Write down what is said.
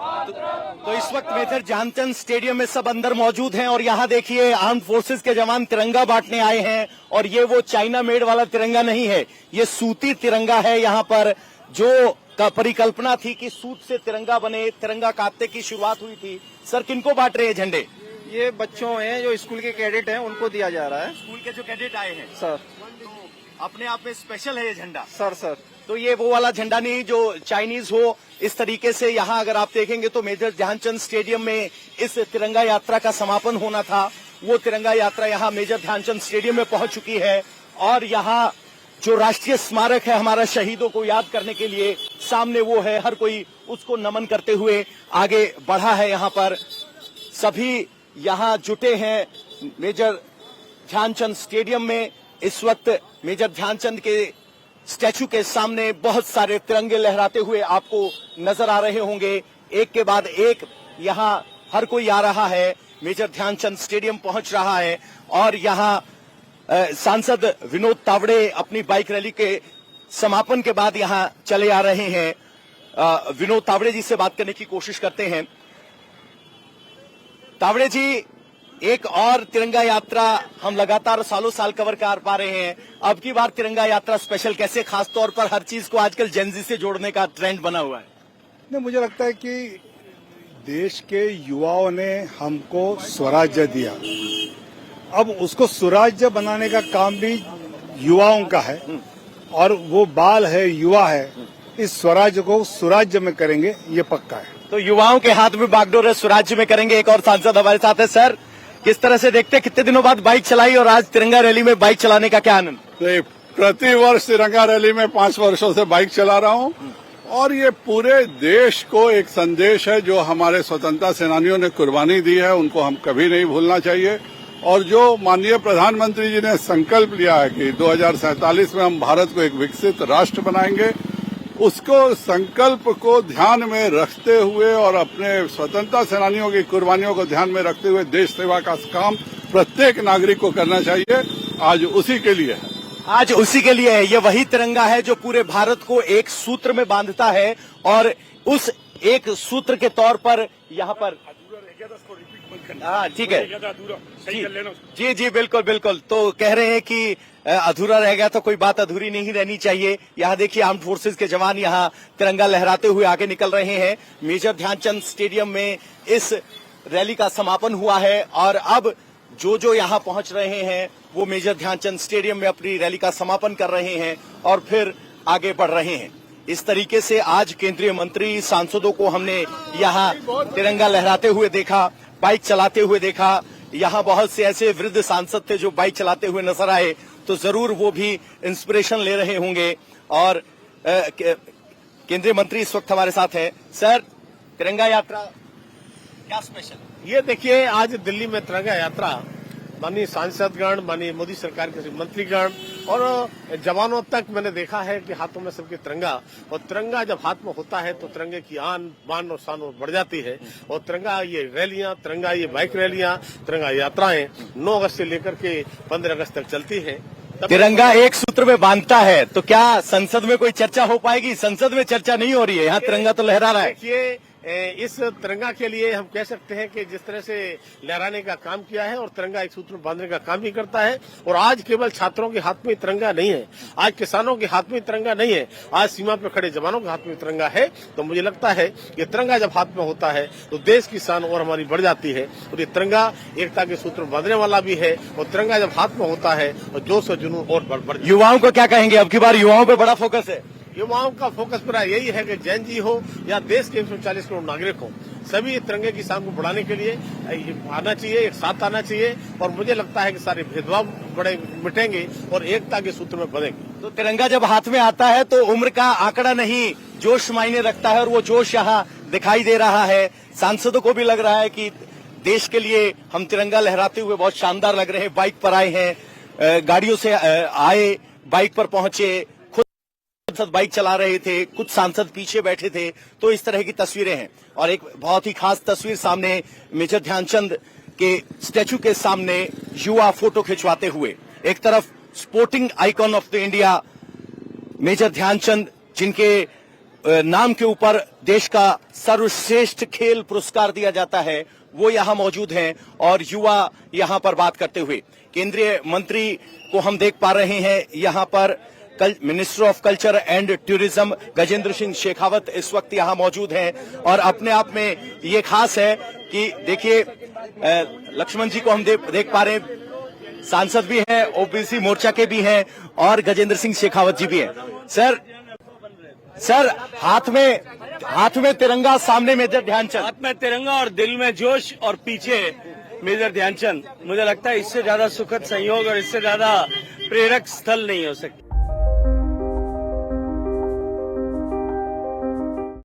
तो इस वक्त मेजर ध्यानचंद स्टेडियम में सब अंदर मौजूद हैं और यहाँ देखिए आर्म फोर्सेस के जवान तिरंगा बांटने आए हैं और ये वो चाइना मेड वाला तिरंगा नहीं है, ये सूती तिरंगा है। यहाँ पर जो का परिकल्पना थी कि सूत से तिरंगा बने, तिरंगा काटने की शुरुआत हुई थी। सर किनको बांट रहे हैं झंडे? ये बच्चों हैं जो स्कूल के कैडेट हैं, उनको दिया जा रहा है। स्कूल के जो कैडेट आए हैं सर, तो अपने आप में स्पेशल है ये झंडा। सर तो ये वो वाला झंडा नहीं जो चाइनीज हो। इस तरीके से यहाँ अगर आप देखेंगे तो मेजर ध्यानचंद स्टेडियम में इस तिरंगा यात्रा का समापन होना था। वो तिरंगा यात्रा यहाँ मेजर ध्यानचंद स्टेडियम में पहुंच चुकी है और यहाँ जो राष्ट्रीय स्मारक है हमारा शहीदों को याद करने के लिए सामने वो है, हर कोई उसको नमन करते हुए आगे बढ़ा है। यहाँ पर सभी यहाँ जुटे हैं मेजर ध्यानचंद स्टेडियम में। इस वक्त मेजर ध्यानचंद के स्टैचू के सामने बहुत सारे तिरंगे लहराते हुए आपको नजर आ रहे होंगे। एक के बाद एक यहाँ हर कोई आ रहा है, मेजर ध्यानचंद स्टेडियम पहुंच रहा है और यहाँ सांसद विनोद तावड़े अपनी बाइक रैली के समापन के बाद यहाँ चले आ रहे हैं। विनोद तावड़े जी से बात करने की कोशिश करते हैं। तावड़े जी, एक और तिरंगा यात्रा हम लगातार सालों साल कवर कर पा रहे हैं, अब की बार तिरंगा यात्रा स्पेशल कैसे? खास तौर पर हर चीज को आजकल जेनजी से जोड़ने का ट्रेंड बना हुआ है। नहीं, मुझे लगता है कि देश के युवाओं ने हमको स्वराज्य दिया, अब उसको सुराज्य बनाने का काम भी युवाओं का है और वो बाल है, युवा है, इस स्वराज्य को सुराज्य में करेंगे, ये पक्का है। तो युवाओं के हाथ में बागडोर है, स्वराज्य में करेंगे। एक और सांसद हमारे साथ है। सर, किस तरह से देखते हैं, कितने दिनों बाद बाइक चलाई और आज तिरंगा रैली में बाइक चलाने का क्या आनंद? प्रति वर्ष तिरंगा रैली में 5 वर्षों से बाइक चला रहा हूँ और ये पूरे देश को एक संदेश है जो हमारे स्वतंत्रता सेनानियों ने कुर्बानी दी है, उनको हम कभी नहीं भूलना चाहिए। और जो माननीय प्रधानमंत्री जी ने संकल्प लिया है कि 2047 में हम भारत को एक विकसित राष्ट्र बनाएंगे, उसको संकल्प को ध्यान में रखते हुए और अपने स्वतंत्रता सेनानियों की कुर्बानियों को ध्यान में रखते हुए देश सेवा का काम प्रत्येक नागरिक को करना चाहिए। आज उसी के लिए है, आज उसी के लिए है। ये वही तिरंगा है जो पूरे भारत को एक सूत्र में बांधता है और उस एक सूत्र के तौर पर यहाँ पर ठीक है जी जी बिल्कुल बिल्कुल। तो कह रहे हैं कि अधूरा रह गया तो कोई बात अधूरी नहीं रहनी चाहिए। यहाँ देखिए आर्म्ड फोर्सेस के जवान यहाँ तिरंगा लहराते हुए आगे निकल रहे हैं। मेजर ध्यानचंद स्टेडियम में इस रैली का समापन हुआ है और अब जो यहाँ पहुंच रहे हैं वो मेजर ध्यानचंद स्टेडियम में अपनी रैली का समापन कर रहे हैं और फिर आगे बढ़ रहे हैं। इस तरीके से आज केंद्रीय मंत्री, सांसदों को हमने यहाँ तिरंगा लहराते हुए देखा, बाइक चलाते हुए देखा। यहाँ बहुत से ऐसे वृद्ध सांसद थे जो बाइक चलाते हुए नजर आए, तो जरूर वो भी इंस्पिरेशन ले रहे होंगे। और केंद्रीय मंत्री इस वक्त हमारे साथ है। सर, तिरंगा यात्रा क्या स्पेशल? ये देखिए, आज दिल्ली में तिरंगा यात्रा माननीय सांसदगण, माननीय मोदी सरकार के मंत्रीगण और जवानों तक मैंने देखा है कि हाथों में सबके तिरंगा, और तिरंगा जब हाथ में होता है तो तिरंगे की आन बान और शान बढ़ जाती है। और तिरंगा ये रैलियां, तिरंगा ये बाइक रैलियां, तिरंगा यात्राएं 9 अगस्त से लेकर के 15 अगस्त तक चलती है। तिरंगा एक सूत्र में बांधता है, तो क्या संसद में कोई चर्चा हो पाएगी? संसद में चर्चा नहीं हो रही है, यहाँ तिरंगा तो लहरा रहा है। देखिए, इस तिरंगा के लिए हम कह सकते हैं कि जिस तरह से लहराने का काम किया है और तिरंगा एक सूत्र में बांधने का काम भी करता है। और आज केवल छात्रों के हाथ में तिरंगा नहीं है, आज किसानों के हाथ में तिरंगा नहीं है, आज सीमा पर खड़े जवानों के हाथ में तिरंगा है। तो मुझे लगता है कि तिरंगा जब हाथ में होता है तो देश की शान और हमारी बढ़ जाती है। और ये तिरंगा एकता के सूत्र में बांधने वाला भी है और तिरंगा जब हाथ में होता है तो जोश और जुनून और बढ़। युवाओं को क्या कहेंगे? अब की बार युवाओं पर बड़ा फोकस है। युवाओं का फोकस पूरा यही है कि जैन जी हो या देश के 140 करोड़ नागरिक हो, सभी तिरंगे की शान को बढ़ाने के लिए आना चाहिए, एक साथ आना चाहिए। और मुझे लगता है कि सारे भेदभाव बड़े मिटेंगे और एकता के सूत्र में बनेंगे। तो तिरंगा जब हाथ में आता है तो उम्र का आंकड़ा नहीं, जोश मायने रखता है और वो जोश यहाँ दिखाई दे रहा है। सांसदों को भी लग रहा है कि देश के लिए हम तिरंगा लहराते हुए बहुत शानदार लग रहे हैं। बाइक पर आए हैं, गाड़ियों से आए, बाइक पर पहुंचे, बाइक चला रहे थे, कुछ सांसद पीछे बैठे थे। तो इस तरह की तस्वीरें हैं। और एक बहुत ही खास तस्वीर सामने, मेजर ध्यानचंद के स्टैचू के सामने युवा फोटो खिंचवाते हुए। एक तरफ sporting icon of the India major Dhyanchand, जिनके नाम के ऊपर देश का सर्वश्रेष्ठ खेल पुरस्कार दिया जाता है, वो यहाँ मौजूद हैं और युवा यहाँ पर बात करते हुए। केंद्रीय मंत्री को हम देख पा रहे हैं यहाँ पर, minister of culture and tourism Gajendra Singh Shekhawat इस वक्त यहाँ मौजूद हैं और अपने आप में ये खास है कि देखिए लक्ष्मण जी को हम देख पा रहे हैं, सांसद भी हैं, ओबीसी मोर्चा के भी हैं और गजेंद्र सिंह शेखावत जी भी हैं। सर हाथ में तिरंगा, सामने मेजर ध्यानचंद। हाथ में तिरंगा और दिल में जोश और पीछे मेजर ध्यानचंद। मुझे लगता है इससे ज्यादा सुखद संयोग और इससे ज्यादा प्रेरक स्थल नहीं हो सकता।